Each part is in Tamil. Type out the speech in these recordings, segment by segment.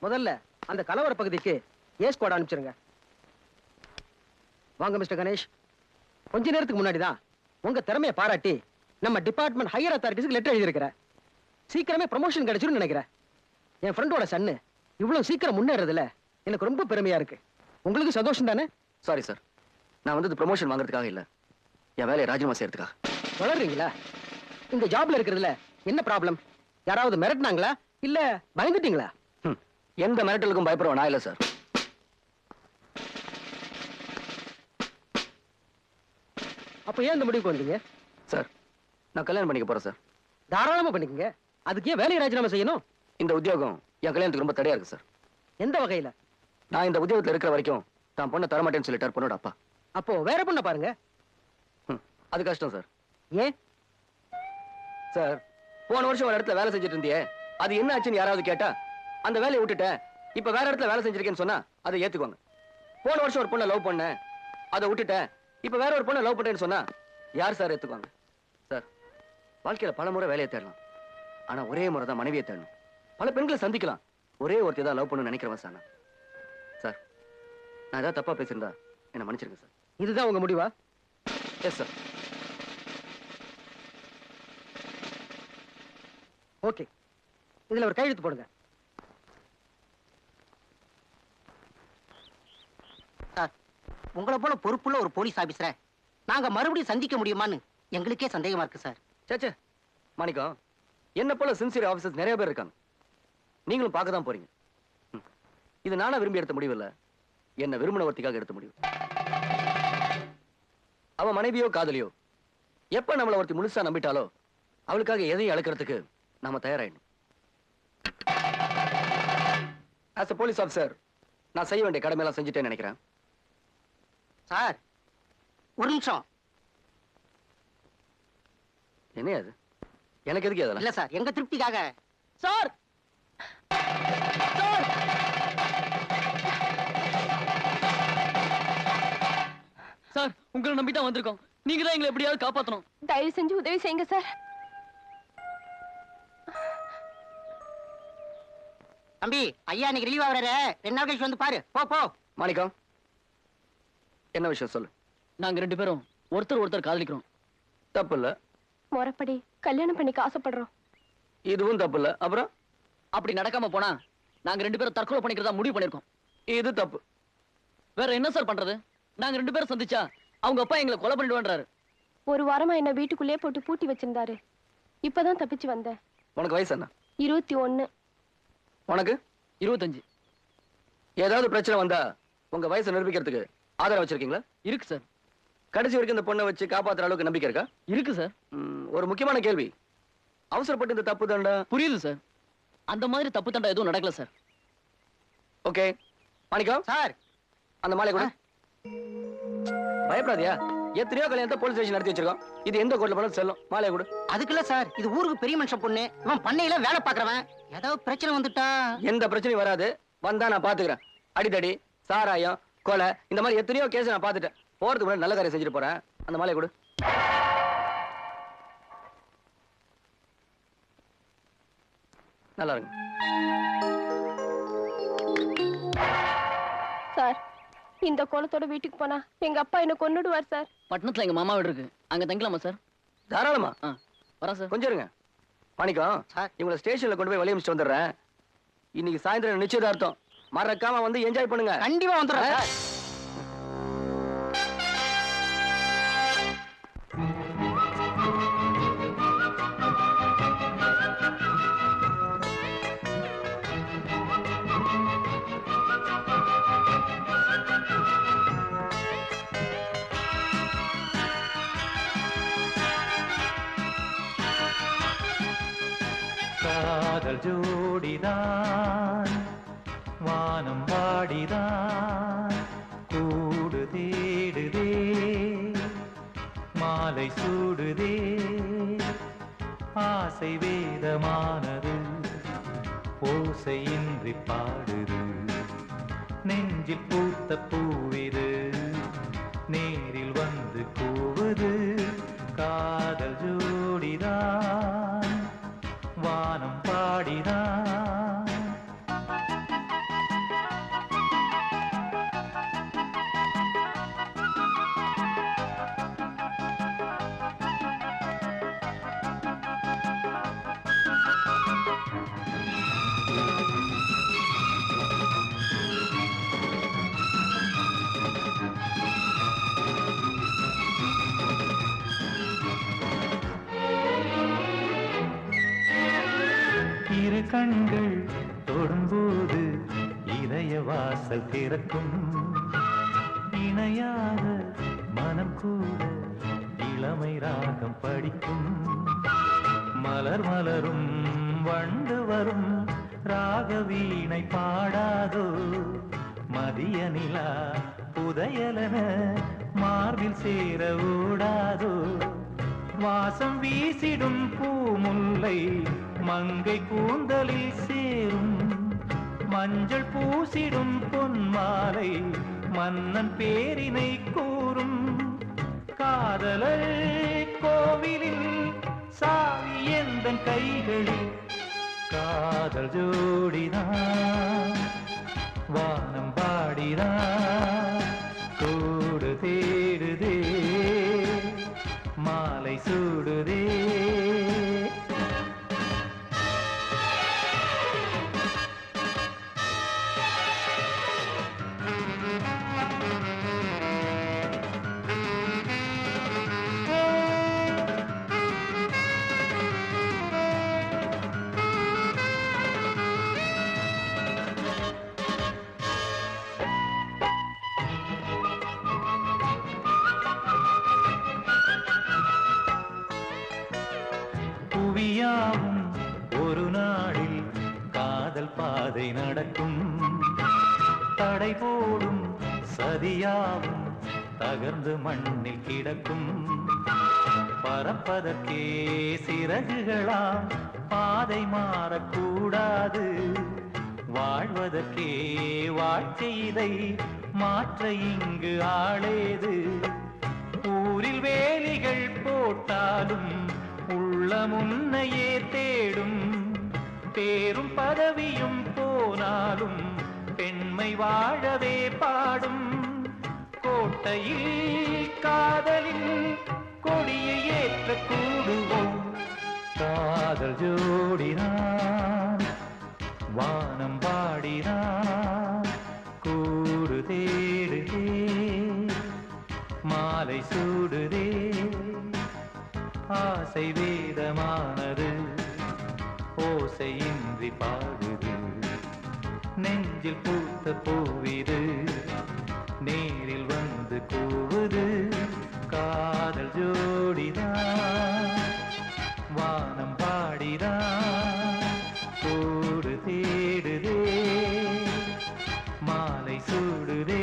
முதல்ல அந்த கலவர பகுதிக்கு ஏ ஸ்குவாட் அனுப்பிச்சிருங்க. வாங்க மிஸ்டர் கணேஷ். கொஞ்ச நேரத்துக்கு முன்னாடி தான் உங்க திறமையை பாராட்டி நம்ம டிபார்ட்மெண்ட் ஹையர் அத்தாரிட்டிஸ்க்கு லெட்டர் எழுதியிருக்கிறேன். சீக்கிரமே ப்ரமோஷன் கிடைச்சிருன்னு நினைக்கிறேன். என் ஃப்ரெண்டோட சன்னு இவ்வளவு சீக்கிரம் முன்னேறதுல எனக்கு ரொம்ப பெருமையா இருக்கு. உங்களுக்கு சந்தோஷம் தானே? சாரி சார், நான் வந்து ப்ரமோஷன் வாங்குறதுக்காக இல்ல, என் வேலையை ராஜினாமா செய்யறதுக்காக. வளர்றீங்களா? இந்த ஜாப்ல இருக்கிறதுல என்ன ப்ராப்ளம்? யாராவது மிரட்டினாங்களா இல்ல பயந்துட்டீங்களா? எந்த மிரட்டலுக்கும் பயப்படுறோம் நான் இல்ல சார். அப்ப ஏன் இந்த முடிவுக்கு வந்தீங்க? சார், நான் கல்யாணம் பண்ணிக்க போறேன் சார். தாராளமா பண்ணிக்கங்க. அதுக்கு ஏன் வேலையை ராஜினாமா செய்யணும்? இந்த உத்தியோகம் என் கல்யாணத்துக்கு ரொம்ப தடையா இருக்கு சார். எந்த வகையில? நான் இந்த உத்தியோகத்துல இருக்கிற வரைக்கும் தான் பொண்ணை தரமாட்டேன்னு சொல்லிட்டார் பொண்ணோட அப்பா. அப்போ வேற பொண்ணை பாருங்க. அது கஷ்டம் சார். ஏன் சார்? போன வருஷம் ஒரு இடத்துல வேலை செஞ்சுட்டு இருந்தியே, அது என்ன ஆச்சுன்னு யாராவது கேட்டா அந்த வேலையை விட்டுட்டேன், இப்ப வேற இடத்துல வேலை செஞ்சிருக்கேன்னு சொன்னா அதை ஏத்துக்குவாங்க. போன வருஷம் ஒரு பொண்ணை லவ் பண்ணேன், அதை விட்டுட்டேன், இப்ப வேற ஒரு பொண்ணை லவ் பண்றேன்னு சொன்னா யார் சார் ஏத்துக்குவாங்க? சார், வாழ்க்கையில பல முறை வேலையை தேடலாம், ஆனா ஒரே முறை தான் மனைவியை தேடணும். பல பெண்களை சந்திக்கலாம், ஒரே ஒருத்தி தான் லவ் பண்ணணும்னு நினைக்கிறவன் சார். சார், நான் ஏதாவது தப்பா பேசியிருந்தா என்ன மன்னிச்சிருங்க சார். இதுதான் உங்க முடிவா? Yes sir. ஓகே, இதுல ஒரு கையெழுத்து போடுங்க. உங்களை போல பொறுப்புள்ள ஒரு போலீஸ் ஆபீசரை நாங்க மறுபடியும் சந்திக்க முடியுமான்னு எங்களுக்கே சந்தேகமா இருக்கு சார். சேச்சே மாணிக்கம், என்ன போல சின்சியர் ஆபீசர்ஸ் நிறைய பேர் இருக்காங்க, நீங்களும் பார்க்க தான் போறீங்க. இது நானா விரும்பி எடுத்த முடிவு இல்ல, என்ன விரும்பினவர்த்திக்காக எடுத்த முடிவு. அவ மனைவியோ காதலியோ எப்ப நம்மள ஒருத்தி முழுசா நம்பிட்டாலோ அவளுக்காக எதையும் இழக்கிறதுக்கு நாம தயாராயிடணும். ஆஸ் a போலீஸ் ஆபீசர் நான் செய்ய வேண்டிய கடமையெல்லாம் செஞ்சுட்டேன்னு நினைக்கிறேன். சார், ஒரு நிமிஷம். என்ன அது? எனக்கு எதுக்கு அதெல்லாம்? இல்ல சார், எங்க திருப்திக்காக. சார், சார், சார், உங்களை நம்பி தான் வந்திருக்கோம். நீங்க தான் எங்களை எப்படியாவது காப்பாத்தணும். தயவு செஞ்சு உதவி செய்யுங்க சார். தம்பி, ஐயா இன்னைக்கு ரிலீவ் ஆகுறாரு, 2 நாள் கழிச்சு வந்து பாரு. போ போ. மாணிக்கம், என்ன விஷயம் சொல்லு. நாங்க 2 பேரும் ஒருத்தர் காதலிக்கிறோம். தப்பு இல்ல. முறைப்படி கல்யாணம் பண்ணிக்க ஆசைப்படுறோம். இதுவும் தப்பு இல்ல. அப்புறம் அப்படி நடக்காம போனா நாங்க 2 பேரும் தற்கொலை பண்ணிக்கிறதா முடிவு பண்ணிருக்கோம். இது தப்பு. வேற என்ன சார் பண்றது? நாங்க 2 பேரும் சந்திச்சா அவங்க அப்பா எங்களை கொலை பண்ணிடுவான்றாரு. ஒரு வாரமா என்ன வீட்டுக்குள்ளே போட்டு பூட்டி வச்சிருந்தாரு. இப்பதான் தப்பிச்சு வந்தேன். உனக்கு வயசு என்ன? 21. உனக்கு 25. ஏதாவது பிரச்சனை வந்தா உங்க வயசை நிரூபிக்கிறதுக்கு ஆதரவு வச்சிருக்கீங்களா? இருக்கு சார். கடைசி வரைக்கும் இந்த பொண்ணை வச்சு காப்பாத்துற அளவுக்கு நம்பிக்கை இருக்கா? இருக்கு சார். ஒரு முக்கியமான கேள்வி, அவசரப்பட்டு இந்த தப்பு தண்டா? புரியுது சார், அந்த மாதிரி தப்பு தண்டா எதுவும் நடக்கல சார். ஓகே மாணிக்கம் சார், அந்த மாலை கூட பயப்படாதியா? எத்தனையோ கல்யாணத்தை போலீஸ் ஸ்டேஷன் நடத்தி வச்சிருக்கோம், இது எந்த கோர்ட்ல போனாலும் செல்லும். மாலையை கூட. அதுக்குள்ள சார், இது ஊருக்கு பெரிய மனுஷன் பொண்ணு, இவன் பண்ணையில வேலை பாக்குறவன். ஏதாவது பிரச்சனை வந்துட்டா? எந்த பிரச்சனையும் வராது, வந்தா நான் பாத்துக்கிறேன். அடிதடி, சாராயம், கொலை, இந்த மாதிரி எத்தனையோ கேஸ் நான் பாத்துட்டேன். போறதுக்கு முன்னாடி நல்ல காரியம் செஞ்சுட்டு போறேன். அந்த மாலையை கூட. நல்லா இருங்க சார். இந்த கோலத்தோட வீட்டுக்கு போனா எங்க அப்பா என்ன கொன்னுடுவார் சார். பட்டணத்துல எங்க மாமா வீடு இருக்கு, அங்க தங்கலாமா சார்? தாராளமா. வரேன் சார். கொஞ்சம் இருங்க மாணிக்கம், இவங்களை ஸ்டேஷன்ல கொண்டு போய் வெளியே வந்துடுறேன். இன்னைக்கு சாயந்தரம் நிச்சயதார்த்தம், மறக்காம வந்து என்ஜாய் பண்ணுங்க. கண்டிப்பா வந்துடுறேன் சார். காதல் ஜோடிதான் வானம் வாடிதான் கூடு தேடுதே, மாலை சூடுதே, ஆசை வேதமானது, ஓசையின்றி பாடுது, நெஞ்சில் பூத்த பூவிது, நேரில் வந்து கூவுது. காதல் ஜோடிதான் வானம் பாடிதான். வாசல் திறக்கும் இணையாக மனம் கூட இளமை ராகம் படிக்கும் மலர் மலரும் வண்டு வரும் ராக வீணை பாடாதோ மதிய நிலா புதையலன மார்பில் சேர ஓடாதோ வாசம் வீசிடும் பூமுல்லை மங்கை கூந்தலில் சேரும் மஞ்சள் பூசிடும் பொன்மாலை மன்னன் பேரினை கூறும் காதலர் கோவிலில் சாவி எந்தன் கைகளில் காதல் ஜோடிதான் வானம் பாடிதான் கூடு தேடுதே மாலை சூடுதே புவியாவும் ஒரு நாளில் காதல் பாதை நடக்கும் தடை போடும் சதியாவும் தகர்ந்து மண்ணில் கிடக்கும் பறப்பதற்கே சிறகுகளாம் பாதை மாறக்கூடாது வாழ்வதற்கே வாழ்க்கை இதை மாற்ற இங்கு ஆளேது ஊரில் வேலிகள் போட்டாலும் உள்ள முன்னையே தேடும் பேரும் பதவியும் போனாலும் பெண்மை வாழவே பாடும் கோட்டையில் காதலில் கொடியை ஏற்ற கூடுவோம் காதல் ஜோடினான் வானம் பாடினான் கூடு தேடுதே மாலை சூடுதே ஆசை வேதமானது ஓசையின்றி பாடுது நெஞ்சில் பூத்த பூவிது நேரில் வந்து கூவுது காதல் ஜோடிதான் வானம் பாடிதான் கூடு தேடுதே மாலை சூடுதே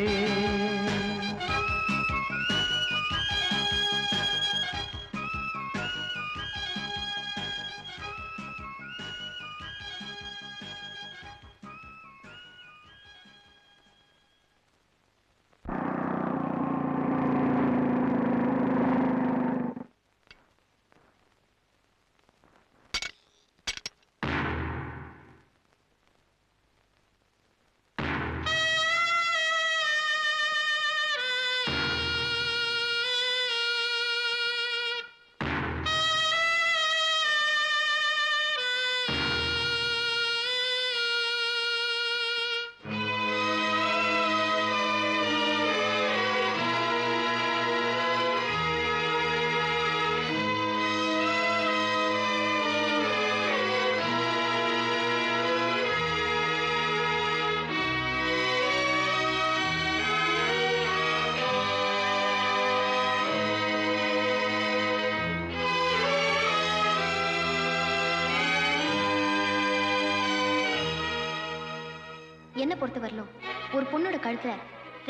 என்ன பொறுத்த வரலும் ஒரு பொண்ணோட கழுத்துல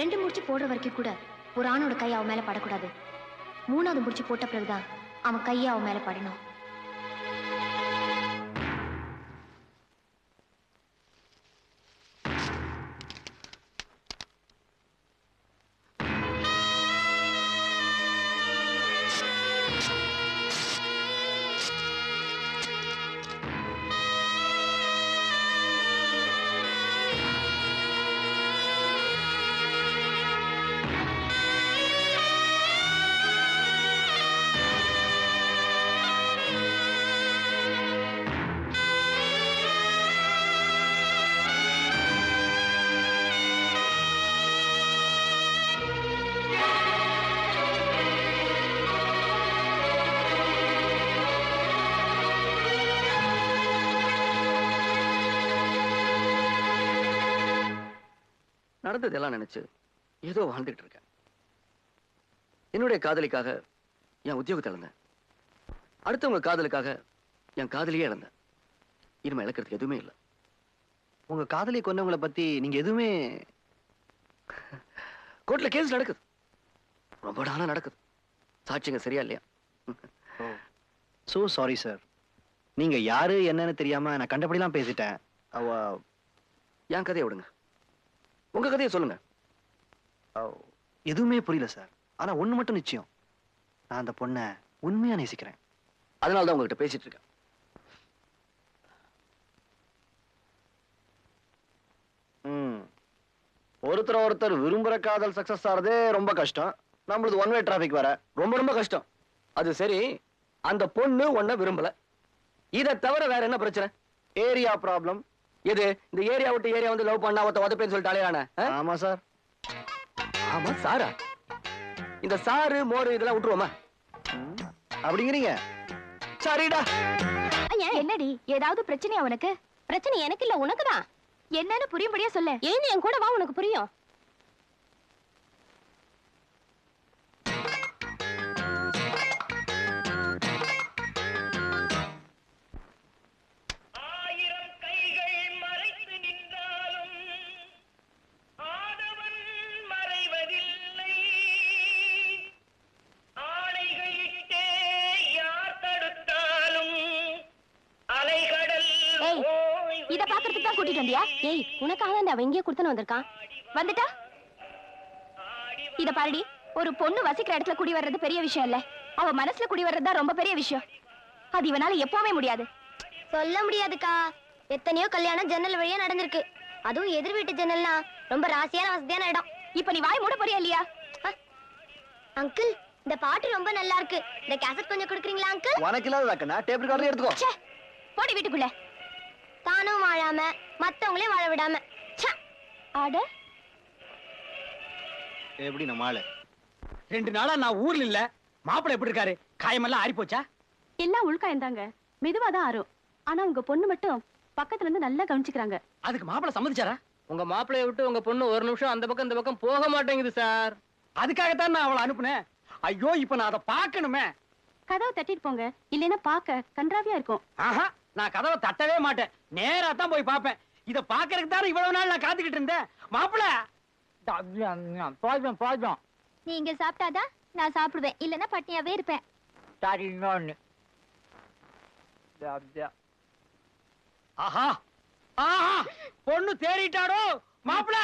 2 முடிச்சு போடுற வரைக்கும் கூட ஒரு ஆணோட கை அவன் மேல படக்கூடாது. 3வது முடிச்சு போட்ட பிறகுதான் அவன் கையை அவன் மேல படணும். நடந்ததெல்லாம் நினைச்சு ஏதோ வாழ்ந்துட்டு இருக்கேன். என்னுடைய காதலிக்காக என் உத்தியோகத்தை இழந்தேன். அடுத்தவங்க காதலுக்காக என் காதலியே இழந்தேன். இனிமே இழக்கிறதுக்கு எதுவுமே இல்லை. உங்க காதலி கொண்டவங்களை பத்தி நீங்க எதுவுமே கோர்ட்ல கேஸ் நடக்குது. ரொம்ப நாளா நடக்குது. சாட்சிங்க சரியா இல்லையா? So sorry sir. நீங்க யாரு என்னன்னு தெரியாம நான் கண்டபடிலாம் பேசிட்டேன். என் கதையை விடுங்க, உங்க கதையை சொல்லுங்க. எதுவுமே புரியல சார். ஆனா ஒண்ணு மட்டும் நிச்சயம், நான் அந்த பொண்ணை உண்மையா நேசிக்கிறேன். அதனாலதான் உங்ககிட்ட பேசிட்டு இருக்கேன். ஒருத்தர் விரும்புற காதல் சக்சஸ் ஆறதே ரொம்ப கஷ்டம். நம்மளது ஒன் வே டிராபிக் வர ரொம்ப ரொம்ப கஷ்டம். அது சரி, அந்த பொண்ணு உன்னை விரும்பல. இதை தவிர வேற என்ன பிரச்சனை? Area problem. எது இந்த ஏரியா விட்டு ஏரியா வந்து லவ் பண்ணா ஒத்த உதப்பேன்னு சொல்லிட்டு அலையானே? ஆமா சார். ஆமா சாரா? இந்த சாரு மோரு இதெல்லாம் விட்டுருவோமா? அப்படிங்கிறீங்க? சரிடா. என்னடி ஏதாவது பிரச்சனையா உனக்கு? பிரச்சனை எனக்கு இல்ல உனக்குதான். என்னன்னு புரியும்படியா சொல்ல. ஏன் என் கூட வா, உனக்கு புரியும். இத பாக்குறதுக்கு தான் கூட்டிட்டு வந்தியா? ஏய், உனக்காக தான் அவன் இங்கே கொடுத்துன்னு வந்திருக்கான். வந்துட்டா? இத பாருடி, ஒரு பொண்ணு வசிக்கிற இடத்துல குடி வர்றது பெரிய விஷயம் இல்ல, அவ மனசுல குடி வர்றதுதான் ரொம்ப பெரிய விஷயம். அது இவனால எப்பவுமே முடியாது. சொல்ல முடியாதுக்கா. எத்தனையோ கல்யாணம் ஜன்னல் வழியா நடந்திருக்கு. அதுவும் எதிர் வீட்டு ஜன்னல்னா ரொம்ப ராசியான வசதியான இடம். இப்ப நீ வாய் மூட போறியா இல்லையா? அங்கிள், இந்த பாட்டு ரொம்ப நல்லா இருக்கு. இந்த கேசட் கொஞ்சம் கொடுக்குறீங்களா அங்கிள்? உனக்கு இல்லாத டேப் ரெக்கார்டர் எடுத்துக்கோ. ச்சே, போடி வீட்டுக்குள்ள. தானும் வாழாம மத்தவங்களையும் வாழ விடாம. ஆட எப்படி நம்ம ஆளு? 2 நாளா நான் ஊர்ல இல்ல. மாப்பிள்ளை எப்படி இருக்காரு? காயமெல்லாம் ஆறி போச்சா? எல்லாம் உள்காயந்தாங்க, மெதுவாதான் ஆறும். ஆனா உங்க பொண்ணு மட்டும் பக்கத்துல இருந்து நல்லா கவனிச்சுக்கிறாங்க. அதுக்கு மாப்பிள்ளை சம்மதிச்சாரா? உங்க மாப்பிளைய விட்டு உங்க பொண்ணு ஒரு நிமிஷம் அந்த பக்கம் இந்த பக்கம் போக மாட்டேங்குது சார். அதுக்காகத்தான் நான் அவளை அனுப்புனேன். ஐயோ, இப்ப நான் அதை பார்க்கணுமே. கதவை தட்டிட்டு போங்க, இல்லைன்னா பாக்க கன்றாவியா இருக்கும். ஆஹா, நான் கதவை தட்டவே மாட்டேன். நேரா தான் போய் பார்ப்பேன். இத பாக்குறதுக்கு தானே இவ்வளவு நாள் நான் காத்துக்கிட்டு இருந்தேன். மாப்பிள்ளை போதும். நீங்க சாப்பிட்டாதான் நான் சாப்பிடுவேன், இல்லன்னா பட்டினியாவே இருப்பேன். ஆஹா ஆஹா, பொண்ணு தேறிட்டாடோ. மாப்பிள்ளை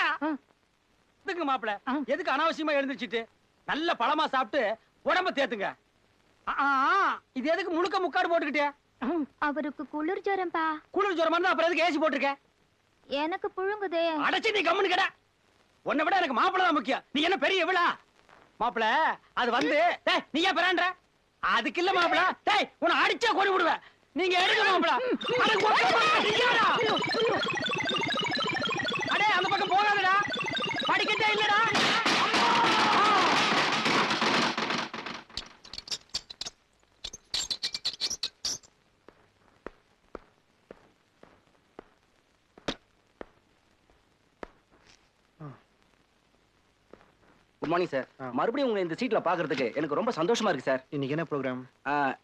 எதுக்கு மாப்பிள்ளை? எதுக்கு அனாவசியமா எழுந்திருச்சிட்டு? நல்ல பழமா சாப்பிட்டு உடம்ப தேத்துங்க. இது எதுக்கு முழுக்க முக்காடு போட்டுக்கிட்டே? அவருக்கு குளிர் ஜுரம்பா. குளிர் ஜுரமா இருந்தா அப்புறம் எதுக்கு ஏசி போட்டிருக்க? எனக்கு புழுங்குதே. அடைச்சி நீ கம்முன்னு கிட. உன்னை விட எனக்கு மாப்பிள்ளை தான் முக்கியம். நீ என்ன பெரிய எவ்வளா? மாப்பிள்ளை அது வந்து நீ ஏன் பிறான்ற? அதுக்கு இல்ல மாப்பிள்ளை. டேய், உன்னை அடிச்சா கொடி விடுவேன். நீங்க எடுங்க மாப்பிள்ளை. அடே, அந்த பக்கம் போகாதடா. படிக்கட்டே இல்லடா. Good morning sir. மறுபடியும் உங்களை இந்த சீட்ல பாக்குறதுக்கு எனக்கு ரொம்ப சந்தோஷமா இருக்கு சார். இன்னைக்கு என்ன ப்ரோக்ராம்?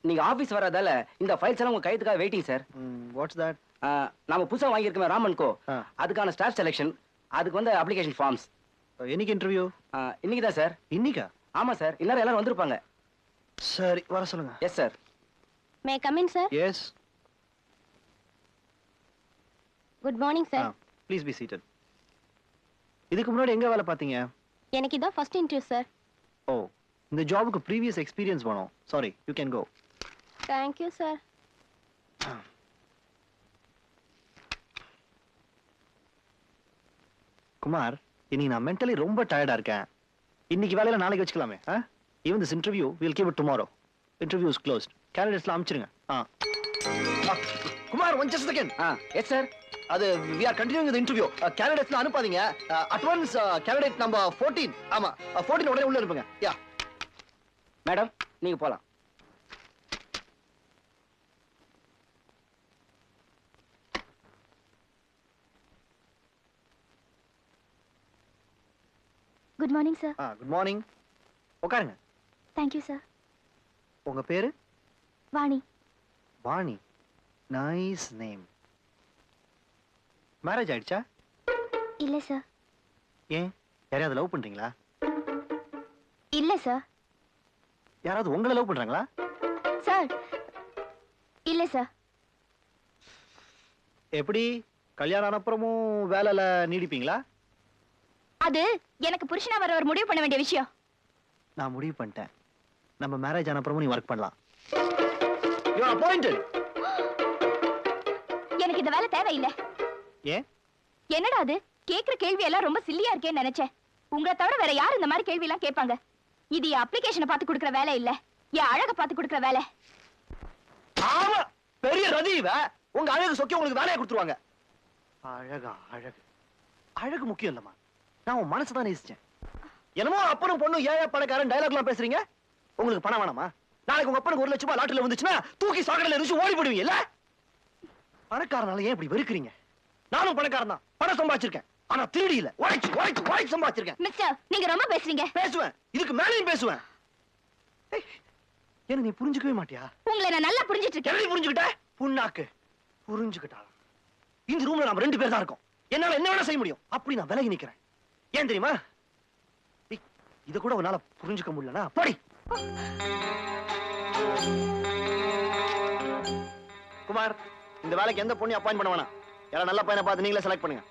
நீங்க ஆபீஸ் வரதால இந்த ஃபைல்ஸ் எல்லாம் உங்க கையத்துக்காக வெயிட்டிங் சார். What's that? நாம புதுசா வாங்கியிருக்கோம் ராமன் கோ. அதுக்கான ஸ்டாஃப் செலெக்ஷன், அதுக்கு வந்து அப்ளிகேஷன் ஃபார்ம்ஸ். என்னைக்கு இன்டர்வியூ? இன்னைக்கு தான் சார். இன்னைக்கா? ஆமா சார், இன்னும் எல்லாரும் வந்திருப்பாங்க. சரி, வர சொல்லுங்க. Yes sir. May come in sir? Yes. Good morning sir. Please be seated. இதுக்கு முன்னாடி எங்க வேலை பார்த்தீங்க? எனக்கு இதான் ஃபர்ஸ்ட் இன்டர்வியூ சார். ஓ, இந்த ஜாபுக்கு ப்ரீவியஸ் எக்ஸ்பீரியன்ஸ் வேணும். Sorry, you can go. Thank you sir. Kumar, இன்னைக்கு நான் மென்டலி ரொம்ப டயர்டா இருக்கேன். இன்னைக்கு வேலையில நாளைக்கு வச்சுக்கலாமே? Even this interview will keep it tomorrow. Interview is closed. கேண்டிடேட்ஸ்லாம் அனுப்பிச்சிருங்க. Kumar, one just second. Yes sir. அது we are continuing the interview. கேண்டிடேட்ஸ்ல அனுப்பாதீங்க. Advance candidate number 14. ஆமா, 14 உடனே உள்ள இருப்பீங்க. யா மேடம், நீங்க போலாம். Good morning sir. Good morning. உட்காருங்க. Thank you sir. உங்க பேரு? Vani. Vani. Nice name. Marriage ஆயிடுச்சா? இல்ல சார். ஏன், யாரையாவது லவ் பண்றீங்களா? இல்ல சார். யாராவது உங்களை லவ் பண்றாங்களா? சார் இல்ல சார். எப்படி, கல்யாணம் ஆன அப்புறமும் வேலையில நீடிப்பீங்களா? அது எனக்கு புருஷனா வர ஒரு முடிவு பண்ண வேண்டிய விஷயம். நான் முடிவு பண்ணிட்டேன். நம்ம மேரேஜ் ஆன அப்புறமும் நீ ஒர்க் பண்ணலாம். You are appointed. எனக்கு இந்த வேலை தேவையில்லை. ஏன்? என்னடா அது, கேக்குற கேள்வி எல்லாம் ரொம்ப சில்லியா இருக்கேன்னு நினைச்சேன். உங்களை தவிர வேற யாரும் இந்த மாதிரி கேள்வி எல்லாம் கேட்பாங்க? இது என் அப்ளிகேஷனை பார்த்து கொடுக்குற வேலை இல்ல, என் அழக பார்த்து கொடுக்குற வேலை. ஆமா, பெரிய ரதி இவ. உங்க அழகு சொக்கி உங்களுக்கு வேலையை கொடுத்துருவாங்க. அழகா? அழகு அழகு முக்கியம் இல்லம்மா, நான் உன் மனசை தான் நேசிச்சேன். என்னமோ அப்பனும் பொண்ணும் ஏழை பணக்காரன் டயலாக்லாம் பேசுறீங்க. உங்களுக்கு பணம் வேணாமா? நாளைக்கு உங்க அப்பனுக்கு 1 லட்சம் ரூபாய் லாட்டரியில வந்துச்சுன்னா தூக்கி சாக்கடையில எரிச்சு ஓடி போடுவீங்கல்ல? பணக்காரனால ஏன் இப்படி வெறுக்கிறீங்க? நானும் பணக்காரன் தான், பணம் சம்பாதிச்சிருக்கேன். ஆனா திருடி இல்ல, உழைச்சு சம்பாதிச்சிருக்கேன். மிஸ்டர், நீங்க ரொம்ப பேசுறீங்க. பேசுவேன், இதுக்கு மேலேயும் பேசுவேன். என்ன நீ புரிஞ்சுக்கவே மாட்டியா? உங்களை நான் நல்லா புரிஞ்சிட்டு இருக்கேன். எப்படி புரிஞ்சுக்கிட்ட? புண்ணாக்கு புரிஞ்சுக்கிட்டா. இந்த ரூம்ல நாம 2 பேர் தான் இருக்கோம். என்னால என்ன வேணா செய்ய முடியும். அப்படி நான் விலகி நிக்கிறேன். ஏன் தெரியுமா? இத கூட உன்னால புரிஞ்சுக்க முடியலனா போடி. குமார், இந்த வேலைக்கு எந்த பொண்ணு அப்பாயிண்ட் பண்ண வேணாம். யாரா நல்ல பையனை பார்த்து நீங்களே செலக்ட் பண்ணுங்க.